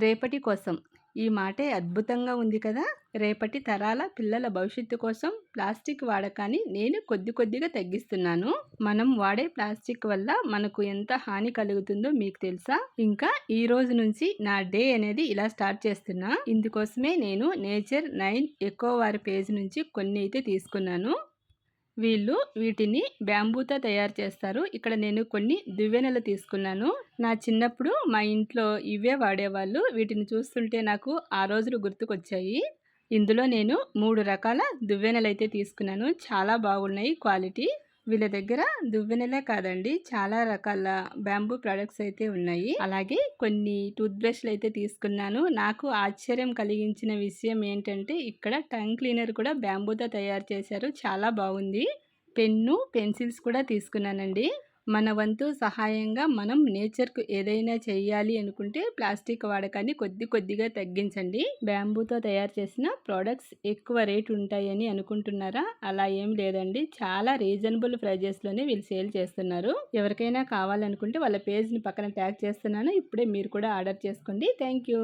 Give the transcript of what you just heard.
రేపటి కోసం ఈ మాటే అద్భుతంగా ఉంది కదా. రేపటి తరాల పిల్లల భవిష్యత్తు కోసం ప్లాస్టిక్ వాడకాన్ని నేను కొద్దిగా తగ్గిస్తున్నాను. మనం వాడే ప్లాస్టిక్ వల్ల మనకు ఎంత హాని కలుగుతుందో మీకు తెలుసా? ఇంకా ఈ రోజు నుంచి నా డే అనేది ఇలా స్టార్ట్ చేస్తున్నా. ఇందుకోసమే నేను నేచర్ 9 ఎకో వారి పేజ్ నుంచి కొన్ని అయితే తీసుకున్నాను. వీళ్ళు వీటిని బ్యాంబూతో తయారు చేస్తారు. ఇక్కడ నేను కొన్ని దువ్వెనలు తీసుకున్నాను. నా చిన్నప్పుడు మా ఇంట్లో ఇవే వాడేవాళ్ళు. వీటిని చూస్తుంటే నాకు ఆ రోజులు గుర్తుకొచ్చాయి. ఇందులో నేను 3 రకాల దువ్వెనలు అయితే తీసుకున్నాను. చాలా బాగున్నాయి క్వాలిటీ. వీళ్ళ దగ్గర దువ్వెనలే కాదండి, చాలా రకాల బ్యాంబూ ప్రొడక్ట్స్ అయితే ఉన్నాయి. అలాగే కొన్ని టూత్ బ్రష్లు అయితే తీసుకున్నాను. నాకు ఆశ్చర్యం కలిగించిన విషయం ఏంటంటే ఇక్కడ టంగ్ క్లీనర్ కూడా బ్యాంబూతో తయారు చేశారు. చాలా బాగుంది. పెన్ను, పెన్సిల్స్ కూడా తీసుకున్నానండి. మన వంతు సహాయంగా మనం నేచర్కు ఏదైనా చేయాలి అనుకుంటే ప్లాస్టిక్ వాడకాన్ని కొద్దిగా తగ్గించండి. బ్యాంబూతో తయారు చేసిన ప్రోడక్ట్స్ ఎక్కువ రేట్ ఉంటాయని అనుకుంటున్నారా? అలా ఏం లేదండి, చాలా రీజనబుల్ ప్రైజెస్లోనే వీళ్ళు సేల్ చేస్తున్నారు. ఎవరికైనా కావాలనుకుంటే వాళ్ళ పేజ్ని పక్కన ట్యాగ్ చేస్తున్నాను. ఇప్పుడే మీరు కూడా ఆర్డర్ చేసుకోండి. Thank you.